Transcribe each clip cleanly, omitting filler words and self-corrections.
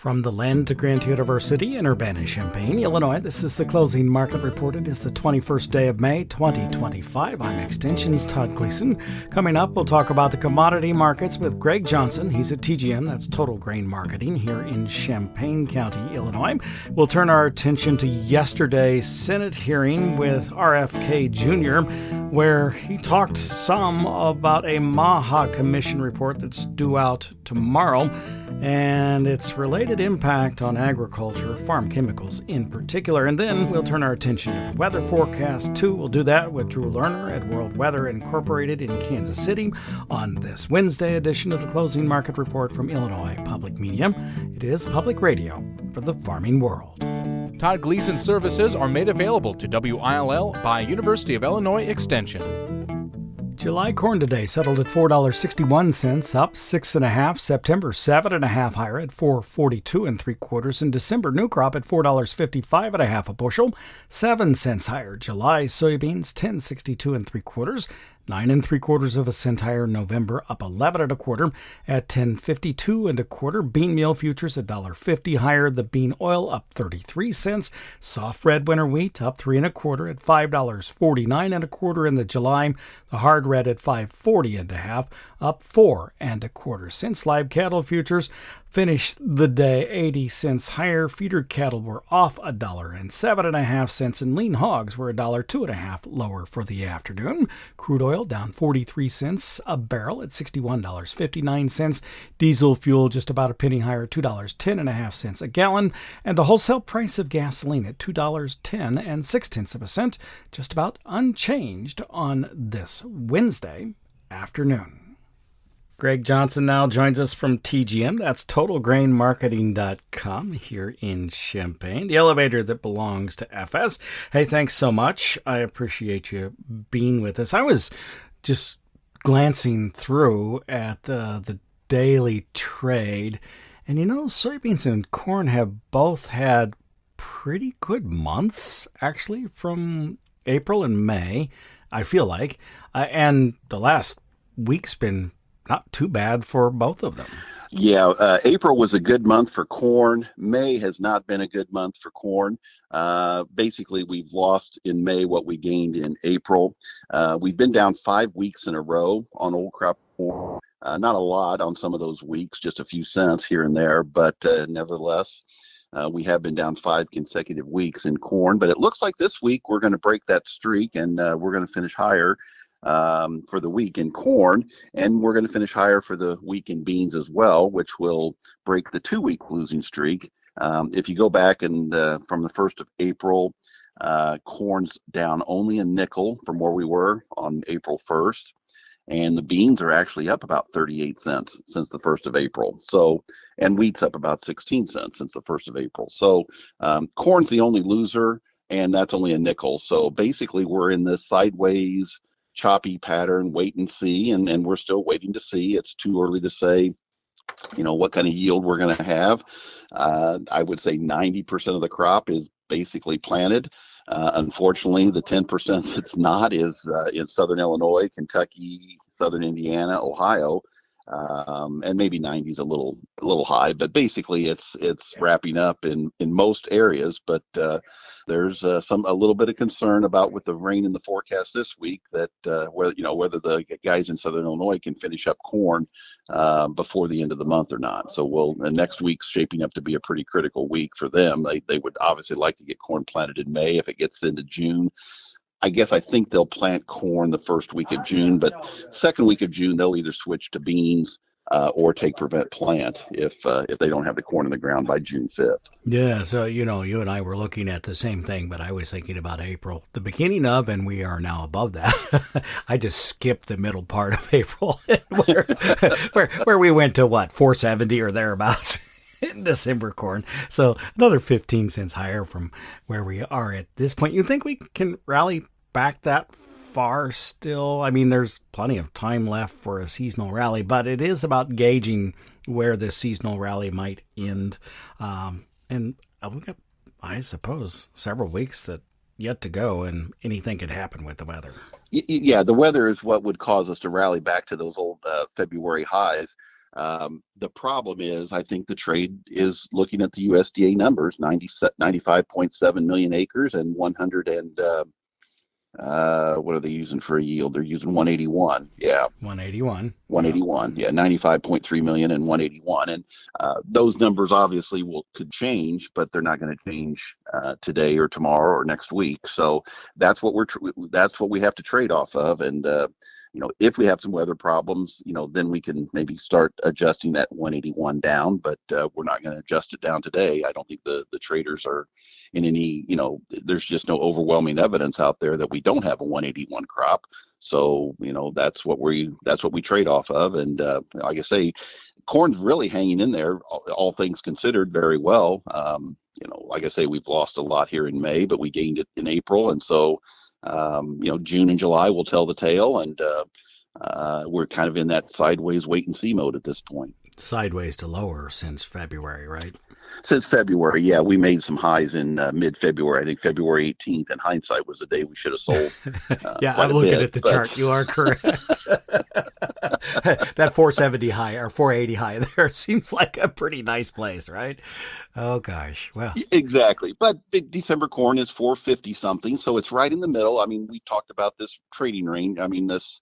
From the land to Grant University in Urbana-Champaign, Illinois, this is the closing market report. It is the 21st day of May, 2025. I'm Extension's Todd Gleason. Coming up, we'll talk about the commodity markets with Greg Johnson. He's at TGM, that's Total Grain Marketing, here in Champaign County, Illinois. We'll turn our attention to yesterday's Senate hearing with RFK Jr., where he talked some about a MAHA Commission report that's due out tomorrow and its related impact on agriculture, farm chemicals in particular. And then we'll turn our attention to the weather forecast, too. We'll do that with Drew Lerner at World Weather Incorporated in Kansas City on this Wednesday edition of the Closing Market Report from Illinois Public Media. It is public radio for the farming world. Todd Gleason services are made available to WILL by University of Illinois Extension. July corn today settled at $4.61, up 6.5. September 7.5 higher at $4.42 3/4. And December new crop at $4.55 a bushel, 7 cents higher. July soybeans $10.62 3/4. 9 3/4 cent higher. November up 11 1/4 at $10.52 1/4. Bean meal futures $1.50 higher. The bean oil up 33 cents. Soft red winter wheat up 3 1/4 at $5.49 1/4 in the July. The hard red at $5.40 1/2, up 4 1/4 cents. Live cattle futures finished the day 80 cents higher. Feeder cattle were off $1.07 and lean hogs were $1.02 1/2 lower for the afternoon. Crude oil down 43 cents a barrel at $61.59. Diesel fuel just about a penny higher, $2.10 1/2 a gallon. And the wholesale price of gasoline at $2.10 6/10, just about unchanged on this Wednesday afternoon. Greg Johnson now joins us from TGM. That's TotalGrainMarketing.com here in Champaign, the elevator that belongs to FS. Hey, thanks so much. I appreciate you being with us. I was just glancing through at the daily trade, and soybeans and corn have both had pretty good months, actually, from April and May, I feel like. And the last week's been not too bad for both of them. Yeah, April was a good month for corn. May has not been a good month for corn. Basically, we've lost in May what we gained in April. We've been down 5 weeks in a row on old crop corn. Not a lot on some of those weeks, just a few cents here and there, but nevertheless, we have been down 5 consecutive weeks in corn. But it looks like this week we're going to break that streak, and we're going to finish higher for the week in corn, and we're going to finish higher for the week in beans as well, which will break the 2-week losing streak. If you go back and from the 1st of April, corn's down only a nickel from where we were on April 1st, and the beans are actually up about 38 cents since the 1st of April. So, and wheat's up about 16 cents since the 1st of April. So corn's the only loser, and that's only a nickel. So basically we're in this sideways choppy pattern, wait and see, and we're still waiting to see. It's too early to say, what kind of yield we're going to have. I would say 90% of the crop is basically planted. Unfortunately, the 10% that's not is in southern Illinois, Kentucky, southern Indiana, Ohio, and maybe 90 is a little high, but basically it's wrapping up in most areas. But there's a little bit of concern about with the rain in the forecast this week that whether the guys in southern Illinois can finish up corn before the end of the month or not. So next week's shaping up to be a pretty critical week for them. They would obviously like to get corn planted in May. If it gets into June, I think they'll plant corn the first week of June, but second week of June they'll either switch to beans or take prevent plant if they don't have the corn in the ground by June 5th. Yeah, so you and I were looking at the same thing, but I was thinking about April, the beginning of, and we are now above that. I just skipped the middle part of April, where we went to what, 470 or thereabouts. In December corn. So another 15 cents higher from where we are at this point. You think we can rally back that far still? I mean, there's plenty of time left for a seasonal rally, but it is about gauging where this seasonal rally might end. And we've got, I suppose, several weeks that yet to go, and anything could happen with the weather. Yeah, the weather is what would cause us to rally back to those old February highs. The problem is, I think the trade is looking at the USDA numbers, 95.7 million acres and 100 and what are they using for a yield? They're using 181. Yeah. 181. 181. Yeah, 95.3 million and 181. And those numbers obviously could change, but they're not going to change today or tomorrow or next week. So that's what that's what we have to trade off of. And if we have some weather problems, then we can maybe start adjusting that 181 down, but we're not going to adjust it down today. I don't think the traders are in any, there's just no overwhelming evidence out there that we don't have a 181 crop. So, that's what we trade off of. And like I say, corn's really hanging in there, all things considered, very well. Like I say, we've lost a lot here in May, but we gained it in April. And so, June and July will tell the tale, and we're kind of in that sideways wait and see mode at this point. Sideways to lower since February, right? Since February, yeah, we made some highs in mid-February. I think February 18th, in hindsight, was the day we should have sold. Yeah, I'm looking at the chart. You are correct. That 470 high or 480 high there seems like a pretty nice place, right? Oh, gosh. Well, exactly. But December corn is 450 something, so it's right in the middle. I mean, we talked about this trading range. I mean, this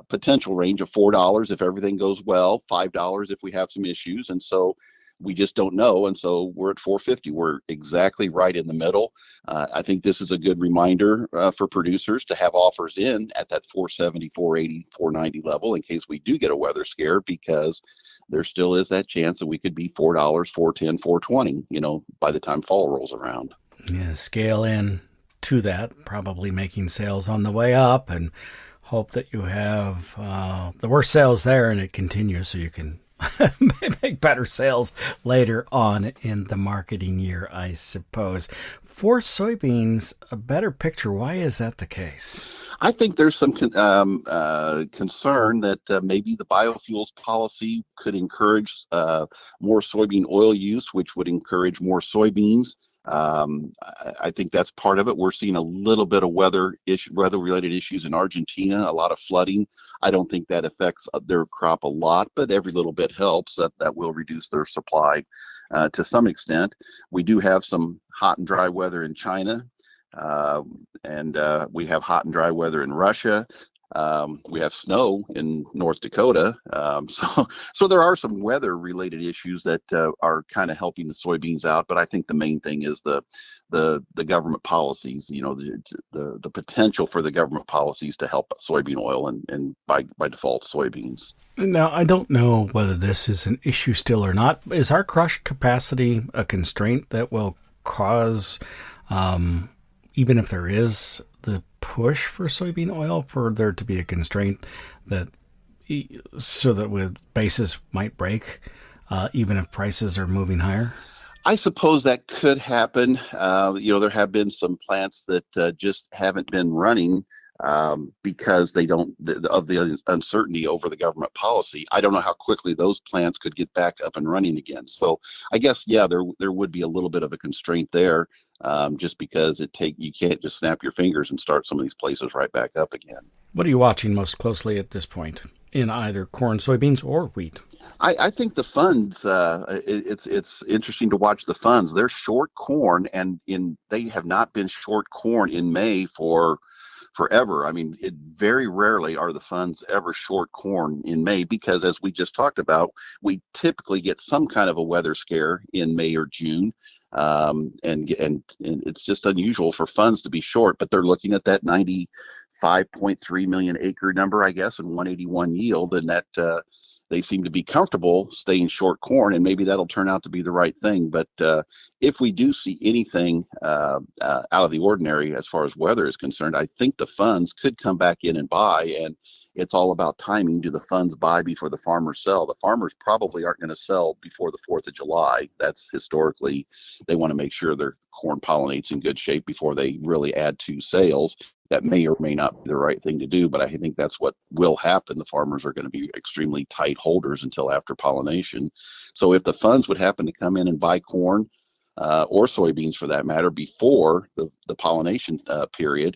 potential range of $4 if everything goes well, $5 if we have some issues. And so we just don't know. And so we're at 450. We're exactly right in the middle. I think this is a good reminder for producers to have offers in at that 470, 480, 490 level in case we do get a weather scare, because there still is that chance that we could be $4, 410, 420, by the time fall rolls around. Yeah, scale in to that, probably making sales on the way up, and hope that you have the worst sales there and it continues so you can make better sales later on in the marketing year, I suppose. For soybeans, a better picture. Why is that the case? I think there's some concern that maybe the biofuels policy could encourage more soybean oil use, which would encourage more soybeans. I think that's part of it. We're seeing a little bit of weather-related issues in Argentina, a lot of flooding. I don't think that affects their crop a lot, but every little bit helps. That will reduce their supply to some extent. We do have some hot and dry weather in China, and we have hot and dry weather in Russia. We have snow in North Dakota. So there are some weather related issues that are kind of helping the soybeans out. But I think the main thing is the government policies, the potential for the government policies to help soybean oil and by default soybeans. Now, I don't know whether this is an issue still or not. Is our crush capacity a constraint that will cause, even if there is the push for soybean oil, for there to be a constraint so that with basis might break, even if prices are moving higher? I suppose that could happen. There have been some plants that just haven't been running because they don't of the uncertainty over the government policy. I don't know how quickly those plants could get back up and running again. So I guess, yeah, there would be a little bit of a constraint there, just because you can't just snap your fingers and start some of these places right back up again. What are you watching most closely at this point in either corn, soybeans, or wheat? I think the funds. It's interesting to watch the funds. They're short corn, and they have not been short corn in May for forever. I mean, very rarely are the funds ever short corn in May, because as we just talked about, we typically get some kind of a weather scare in May or June. And it's just unusual for funds to be short, but they're looking at that 95.3 million acre number, I guess, and 181 yield, and that they seem to be comfortable staying short corn, and maybe that'll turn out to be the right thing. But if we do see anything out of the ordinary as far as weather is concerned, I think the funds could come back in and buy, and it's all about timing. Do the funds buy before the farmers sell? The farmers probably aren't going to sell before the 4th of July. That's historically, they want to make sure their corn pollinates in good shape before they really add to sales. That may or may not be the right thing to do, but I think that's what will happen. The farmers are going to be extremely tight holders until after pollination. So if the funds would happen to come in and buy corn or soybeans for that matter, before the pollination period,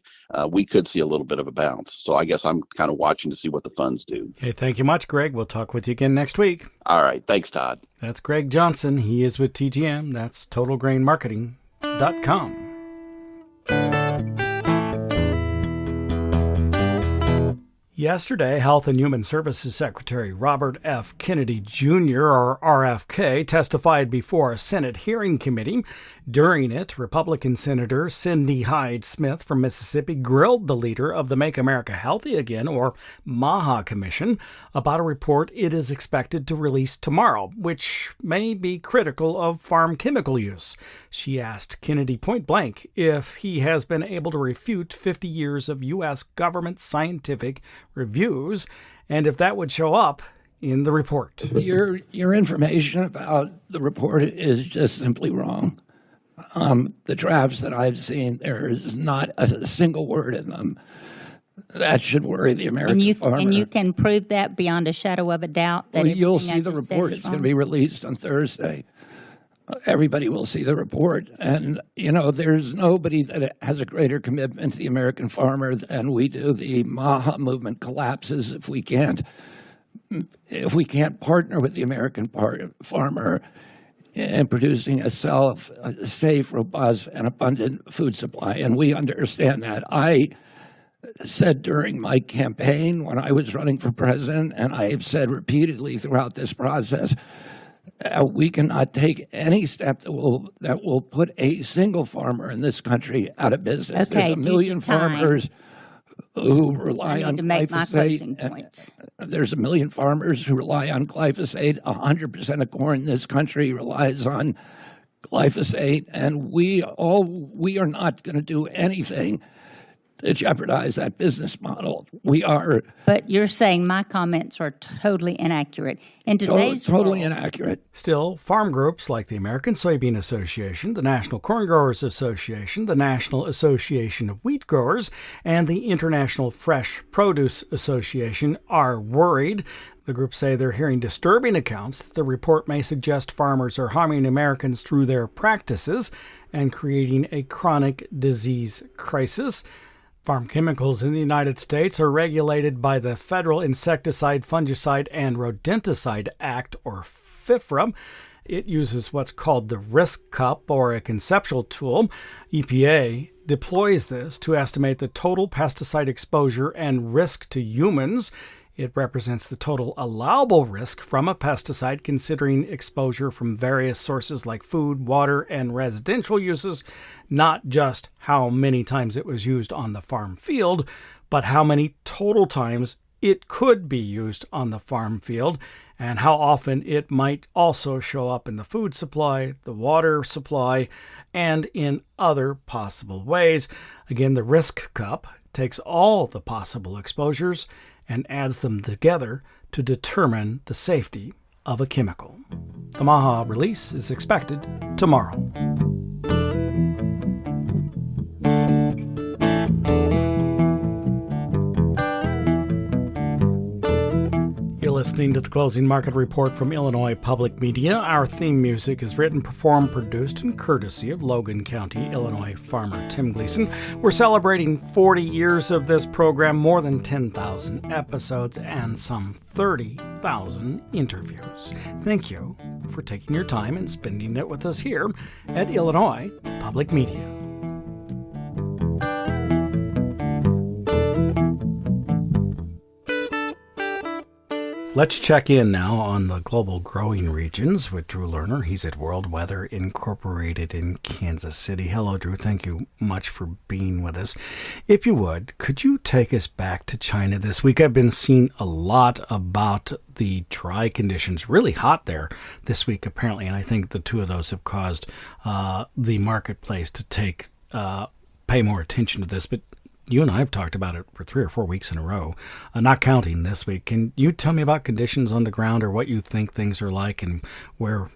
we could see a little bit of a bounce. So I guess I'm kind of watching to see what the funds do. Hey, thank you much, Greg. We'll talk with you again next week. All right. Thanks, Todd. That's Greg Johnson. He is with TGM. That's TotalGrainMarketing.com. Yesterday, Health and Human Services Secretary Robert F. Kennedy Jr., or RFK, testified before a Senate hearing committee. During it, Republican Senator Cindy Hyde Smith from Mississippi grilled the leader of the Make America Healthy Again, or MAHA Commission, about a report it is expected to release tomorrow, which may be critical of farm chemical use. She asked Kennedy point blank if he has been able to refute 50 years of U.S. government scientific reviews, and if that would show up in the report. Your information about the report is just simply wrong. The drafts that I've seen, there is not a single word in them that should worry the American farmer. And you can prove that beyond a shadow of a doubt? That you'll see the report. It's going to be released on Thursday. Everybody will see the report. And, there's nobody that has a greater commitment to the American farmer than we do. The MAHA movement collapses if we can't partner with the American farmer in producing a safe, robust, and abundant food supply. And we understand that. I said during my campaign when I was running for president, and I have said repeatedly throughout this process, we cannot take any step that will put a single farmer in this country out of business. Okay, there's a million farmers who rely on glyphosate. There's a million farmers who rely on glyphosate. 100% of corn in this country relies on glyphosate, and we are not going to do anything to jeopardize that business model. We are. But you're saying my comments are totally inaccurate. In today's totally world, inaccurate. Still, farm groups like the American Soybean Association, the National Corn Growers Association, the National Association of Wheat Growers, and the International Fresh Produce Association are worried. The groups say they're hearing disturbing accounts that the report may suggest farmers are harming Americans through their practices and creating a chronic disease crisis. Farm chemicals in the United States are regulated by the Federal Insecticide, Fungicide, and Rodenticide Act, or FIFRA. It uses what's called the risk cup, or a conceptual tool. EPA deploys this to estimate the total pesticide exposure and risk to humans. It represents the total allowable risk from a pesticide, considering exposure from various sources like food, water, and residential uses, not just how many times it was used on the farm field, but how many total times it could be used on the farm field, and how often it might also show up in the food supply, the water supply, and in other possible ways. Again, the risk cup takes all the possible exposures and adds them together to determine the safety of a chemical. The MAHA release is expected tomorrow. You're listening to the Closing Market Report from Illinois Public Media. Our theme music is written, performed, produced, and courtesy of Logan County, Illinois farmer Tim Gleason. We're celebrating 40 years of this program, more than 10,000 episodes, and some 30,000 interviews. Thank you for taking your time and spending it with us here at Illinois Public Media. Let's check in now on the global growing regions with Drew Lerner. He's at World Weather Incorporated in Kansas City. Hello, Drew. Thank you much for being with us. If you would, could you take us back to China this week? I've been seeing a lot about the dry conditions, really hot there this week, apparently, and I think the two of those have caused the marketplace to pay more attention to this. But you and I have talked about it for 3 or 4 weeks in a row, not counting this week. Can you tell me about conditions on the ground, or what you think things are like, and where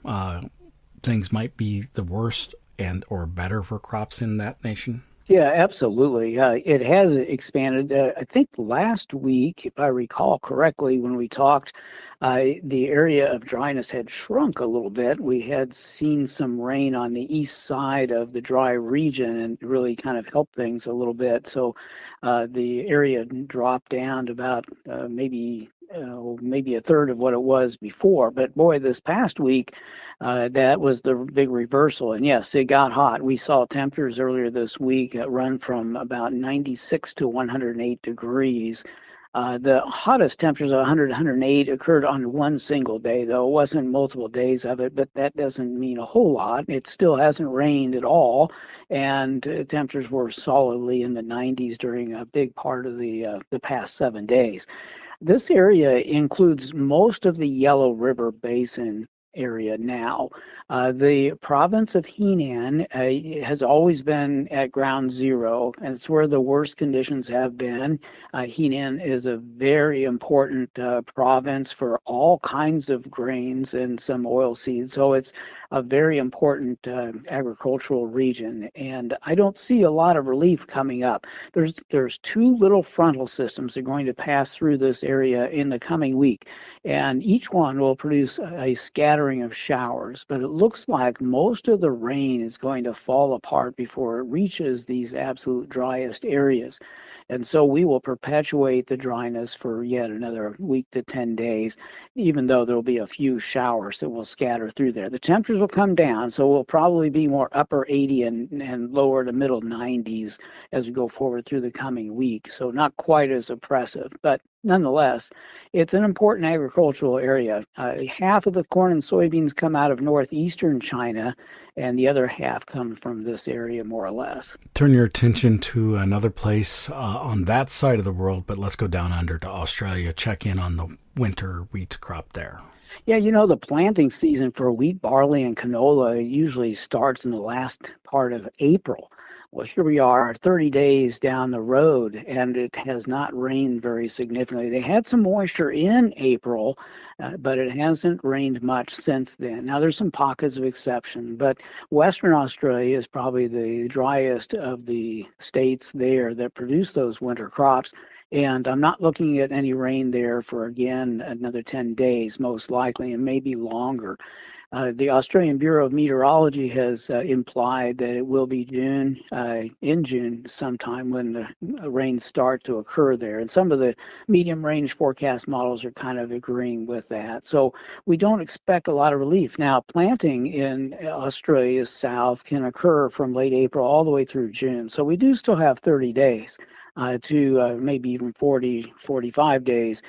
things might be the worst and or better for crops in that nation? Yeah, absolutely. It has expanded. I think last week, if I recall correctly, when we talked, the area of dryness had shrunk a little bit. We had seen some rain on the east side of the dry region and really kind of helped things a little bit. So the area dropped down to about maybe a third of what it was before. But boy, this past week, that was the big reversal. And yes, it got hot. We saw temperatures earlier this week run from about 96 to 108 degrees. The hottest temperatures of 100, 108 occurred on one single day, though. It wasn't multiple days of it, but that doesn't mean a whole lot. It still hasn't rained at all, and temperatures were solidly in the 90s during a big part of the past 7 days. This area includes most of the Yellow River Basin area now. The province of Henan has always been at ground zero, and it's where the worst conditions have been. Henan is a very important province for all kinds of grains and some oil seeds, so it's a very important agricultural region, and I don't see a lot of relief coming up. There's two little frontal systems that are going to pass through this area in the coming week, and each one will produce a scattering of showers, but it looks like most of the rain is going to fall apart before it reaches these absolute driest areas. And so we will perpetuate the dryness for yet another week to 10 days, even though there'll be a few showers that will scatter through there. The temperatures will come down, so we'll probably be more upper 80 and lower to middle 90s as we go forward through the coming week. So not quite as oppressive, but nonetheless, it's an important agricultural area. Half of the corn and soybeans come out of northeastern China, and the other half come from this area, more or less. Turn your attention to another place on that side of the world, but let's go down under to Australia, check in on the winter wheat crop there. Yeah, the planting season for wheat, barley, and canola usually starts in the last part of April. Well, here we are 30 days down the road, and it has not rained very significantly. They had some moisture in April, but it hasn't rained much since then. Now, there's some pockets of exception, but Western Australia is probably the driest of the states there that produce those winter crops. And I'm not looking at any rain there for, again, another 10 days, most likely, and maybe longer. The Australian Bureau of Meteorology has implied that it will be in June sometime when the rains start to occur there. And some of the medium range forecast models are kind of agreeing with that. So we don't expect a lot of relief. Now, planting in Australia's south can occur from late April all the way through June. So we do still have 30 days. To maybe even 40, 45 days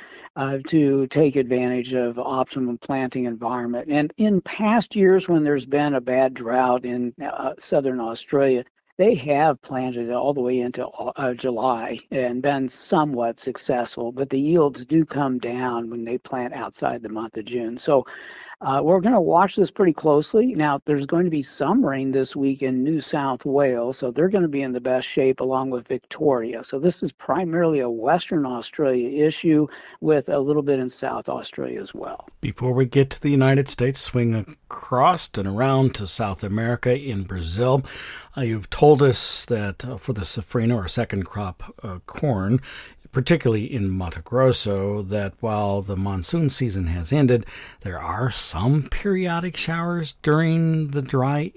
to take advantage of optimum planting environment. And in past years, when there's been a bad drought in southern Australia, they have planted all the way into July and been somewhat successful, but the yields do come down when they plant outside the month of June. So we're going to watch this pretty closely. Now, there's going to be some rain this week in New South Wales, so they're going to be in the best shape along with Victoria. So this is primarily a Western Australia issue with a little bit in South Australia as well. Before we get to the United States, swing across and around to South America in Brazil. You've told us that for the safrinha, or second crop corn, particularly in Mato Grosso, that while the monsoon season has ended, there are some periodic showers during the dry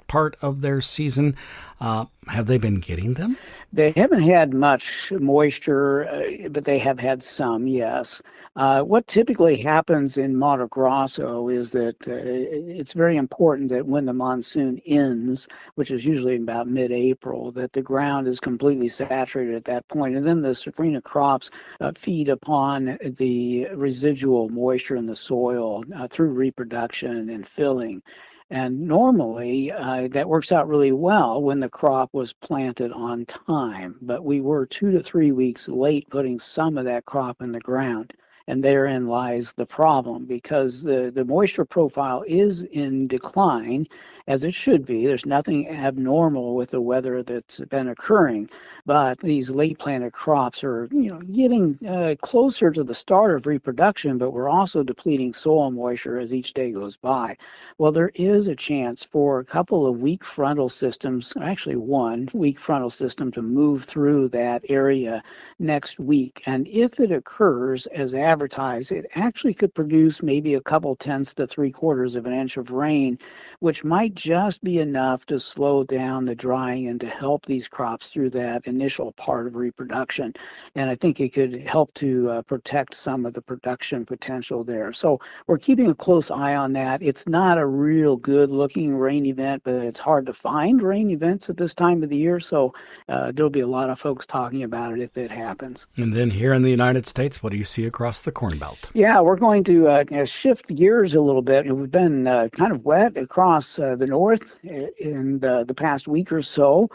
part of their season. Have they been getting them? They haven't had much moisture, but they have had some, yes. What typically happens in Mato Grosso is that it's very important that when the monsoon ends, which is usually about mid-April, that the ground is completely saturated at that point. And then the safrinha crops feed upon the residual moisture in the soil through reproduction and filling. And normally that works out really well when the crop was planted on time, but we were 2 to 3 weeks late putting some of that crop in the ground. And therein lies the problem, because the moisture profile is in decline, as it should be. There's nothing abnormal with the weather that's been occurring, but these late planted crops are, getting closer to the start of reproduction, but we're also depleting soil moisture as each day goes by. Well, there is a chance for a couple of weak frontal systems, actually one weak frontal system, to move through that area next week. And if it occurs as advertised, it actually could produce maybe a couple tenths to 3/4 of an inch of rain, which might just be enough to slow down the drying and to help these crops through that initial part of reproduction. And I think it could help to protect some of the production potential there. So we're keeping a close eye on that. It's not a real good looking rain event, but it's hard to find rain events at this time of the year. So there'll be a lot of folks talking about it if it happens. And then here in the United States, what do you see across the Corn Belt? Yeah, we're going to shift gears a little bit. We've been kind of wet across the north in the past week or so,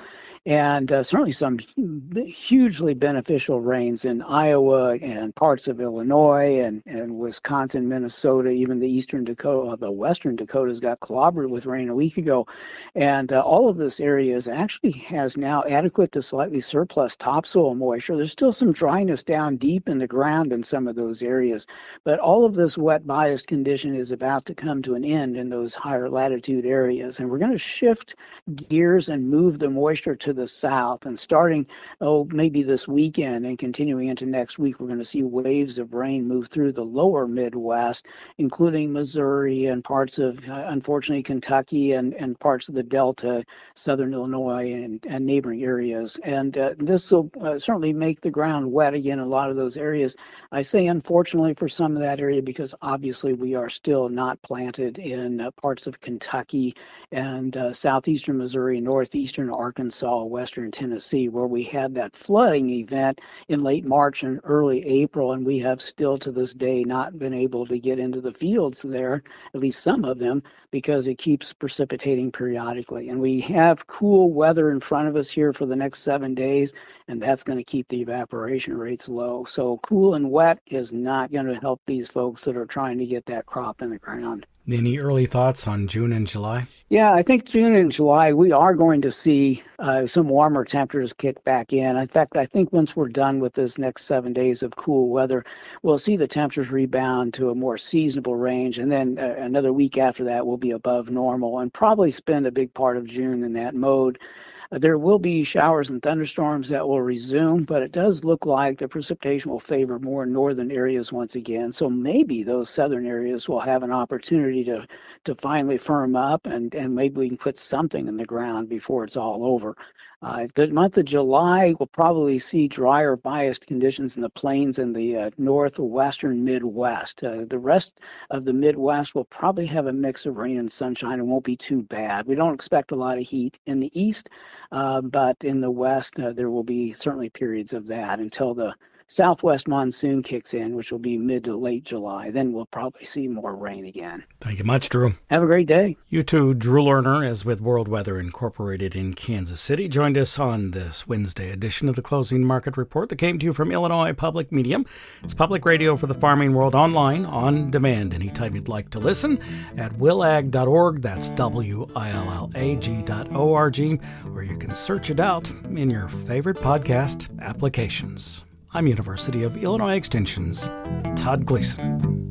and certainly some hugely beneficial rains in Iowa and parts of Illinois and Wisconsin, Minnesota, even the eastern Dakota, the western Dakotas got clobbered with rain a week ago. And all of this area actually has now adequate to slightly surplus topsoil moisture. There's still some dryness down deep in the ground in some of those areas, but all of this wet biased condition is about to come to an end in those higher latitude areas. And we're going to shift gears and move the moisture to the south. And starting, maybe this weekend and continuing into next week, we're going to see waves of rain move through the lower Midwest, including Missouri and parts of, unfortunately, Kentucky and parts of the Delta, southern Illinois, and neighboring areas. And this will certainly make the ground wet again in a lot of those areas. I say unfortunately for some of that area because obviously we are still not planted in parts of Kentucky and southeastern Missouri, northeastern Arkansas, western Tennessee, where we had that flooding event in late March and early April, and we have still to this day not been able to get into the fields there, at least some of them, because it keeps precipitating periodically. And we have cool weather in front of us here for the next 7 days, and that's going to keep the evaporation rates low. So cool and wet is not going to help these folks that are trying to get that crop in the ground. Any early thoughts on June and July? Yeah, I think June and July, we are going to see some warmer temperatures kick back in. In fact, I think once we're done with this next 7 days of cool weather, we'll see the temperatures rebound to a more seasonable range. And then another week after that, we'll be above normal and probably spend a big part of June in that mode. There will be showers and thunderstorms that will resume, but it does look like the precipitation will favor more northern areas once again. So maybe those southern areas will have an opportunity to finally firm up, and maybe we can put something in the ground before it's all over. The month of July, we'll probably see drier biased conditions in the plains and the northwestern Midwest. The rest of the Midwest will probably have a mix of rain and sunshine and won't be too bad. We don't expect a lot of heat in the east, but in the west, there will be certainly periods of that until the southwest monsoon kicks in, which will be mid to late July. Then we'll probably see more rain again. Thank you much, Drew. Have a great day. You too. Drew Lerner is with World Weather Incorporated in Kansas City. Joined us on this Wednesday edition of the Closing Market Report that came to you from Illinois Public Medium. It's public radio for the farming world, online, on demand, anytime you'd like to listen at willag.org. That's willag.org, or you can search it out in your favorite podcast applications. I'm University of Illinois Extension's Todd Gleason.